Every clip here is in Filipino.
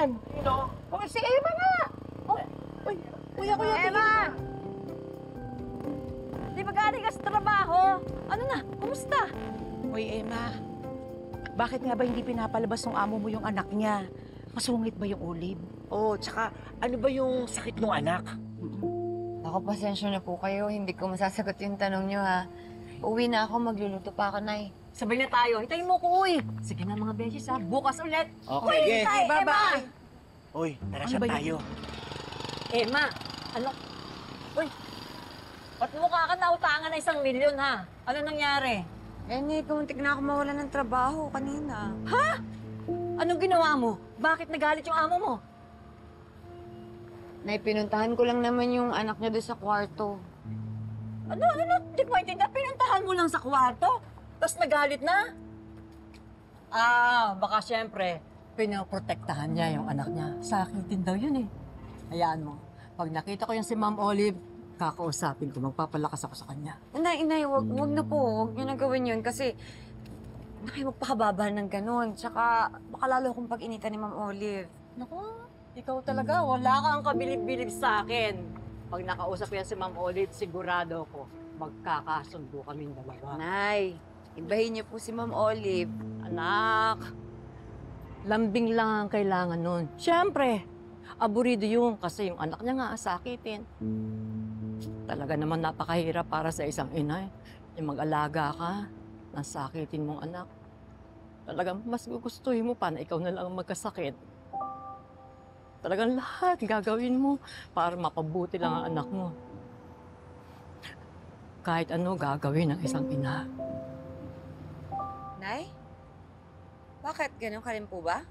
yan? Sino? Oh, si Emma nga! Oh, Uy, kuya, Emma! Di ba galing ka sa trabaho? Ano na? Kumusta? Uy, Emma. Bakit nga ba hindi pinapalabas ng amo mo yung anak niya? Masungit ba yung Olive? Oh, tsaka ano ba yung sakit ng anak? Ako, pasensya na po kayo. Hindi ko masasagot yung tanong niyo, ha. Uwi na ako. Magluluto pa ako, Nay. Sabay na tayo. Hintayin mo ko, uy. Sige na mga beses, ha. Bukas ulit. Okay, Uy, sige. hintay, Bye-bye. Emma! Uy, tara Ano siya ba yun? tayo. Emma, ano? Uy, ba't mukha ka nautangan na 1 milyon, ha? Ano nangyari? Nay, kumuntik na ako mawalan ng trabaho kanina. Anong ginawa mo? Bakit nagalit yung amo mo? Nay, pinuntahan ko lang naman yung anak niya doon sa kwarto. Ano? Hindi ko maintindihan. Pinuntahan mo lang sa kwarto, tapos nagalit na? Baka siyempre, pinoprotektahan niya yung anak niya. Sakitin daw yun eh. Hayaan mo. Pag nakita ko yung si Ma'am Olive, kakausapin ko, magpapalakas ako sa kanya. Nay, wag na po. Wag niyo na gawin yun kasi magpakababa ng ganun. Tsaka baka lalo akong pag-initan ni Ma'am Olive. Naku, ikaw talaga, wala kang kabilib-bilib sa akin. Pag nakausap yan si Ma'am Olive, sigurado ko, magkakasundo kaming dalawa. Nay, ibahin niyo po si Ma'am Olive. Anak, lambing lang ang kailangan nun. Siyempre, aburido yun kasi yung anak niya nga sakitin. Talaga naman napakahirap para sa isang ina. Yung mag-alaga ka, nasakitin mong anak. Talagang mas gugustuhin mo pa na ikaw na lang ang magkasakit. Talagang lahat gagawin mo para mapabuti lang ang anak mo. Kahit ano gagawin ng isang ina. Nay? Bakit? Ganun ka rin po ba?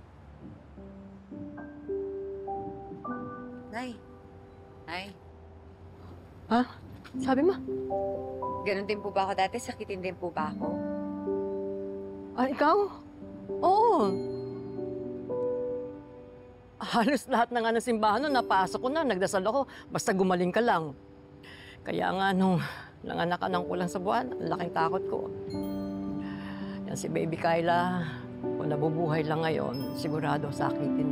Nay? Nay? Ha? Sabi mo? Ganun din po ba ako dati? Sakitin din po ba ako? Ikaw? Oo. Halos lahat ng simbahan nun, napasok ko na, nagdasal ako, basta gumaling ka lang. Kaya nga nung nanganak ko lang sa buwan, ang laking takot ko. Yan si Baby Kyla, kung nabubuhay lang ngayon, sigurado sakitin din.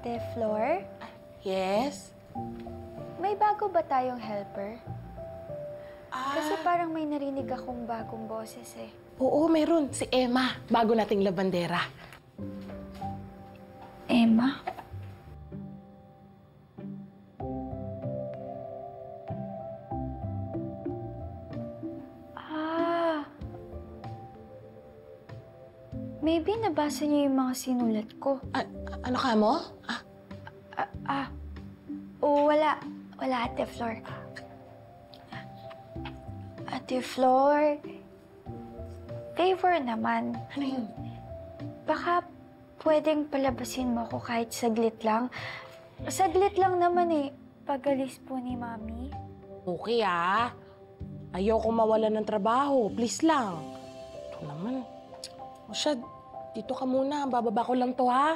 Ate Flor, Yes? may bago ba tayong helper? Kasi parang may narinig akong bagong boses eh. Oo, meron. Si Emma. Bago nating labandera. Emma? Maybe nabasa niyo yung mga sinulat ko. Ano ka mo? Wala. Wala, Ate Flor. Ate Flor, favor naman. Ano yun? Baka pwedeng palabasin mo ako kahit saglit lang. Saglit lang naman eh. Pag-alis po ni Mami. Okay Ayoko mawalan ng trabaho. Please lang. Ito naman. O siya, dito ka muna. Bababa ko lang to, ha?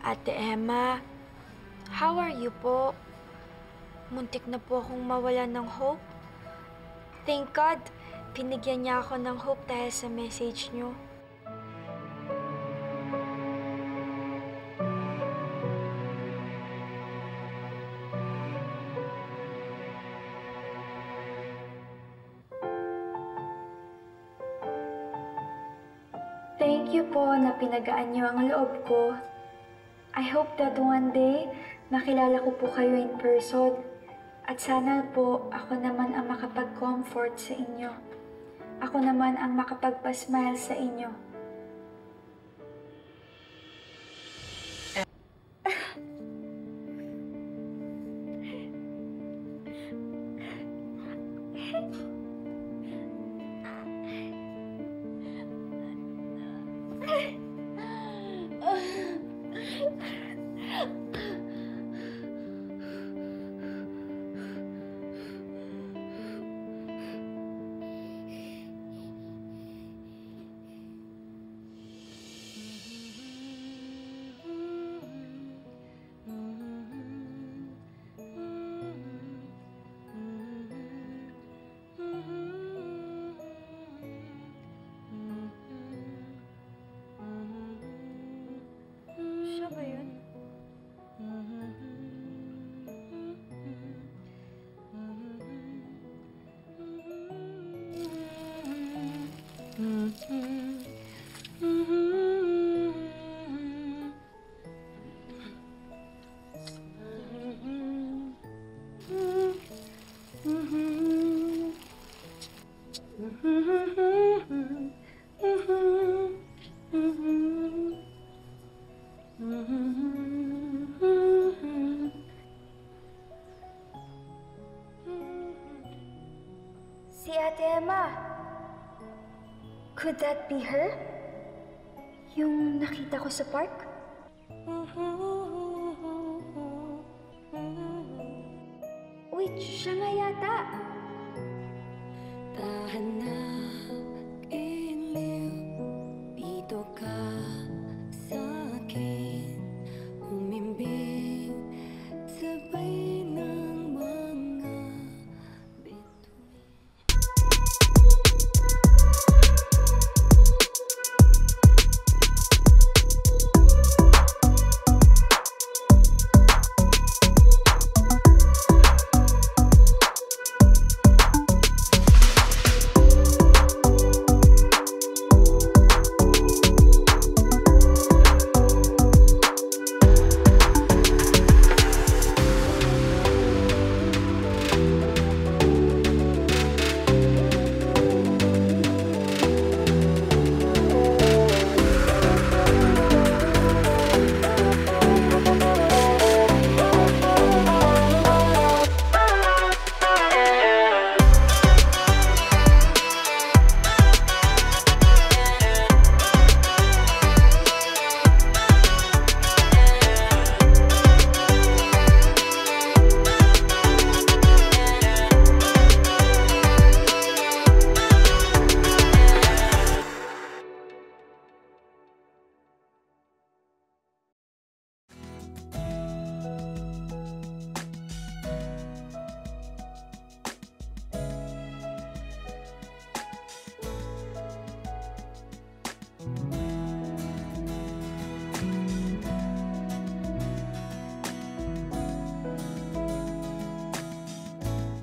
Ate Emma, how are you po? Muntik na po akong mawalan ng hope. Thank God, binigyan niya ako ng hope dahil sa message niyo. Thank you po na pinagaan niyo ang loob ko. I hope that one day, makilala ko po kayo in person. At sana po, ako naman ang makapag-comfort sa inyo. Ako naman ang makapagpa-smile sa inyo. Si Ate Emma. Could that be her? Yung nakita ko sa park? Wait, siya nga yata. Tahan na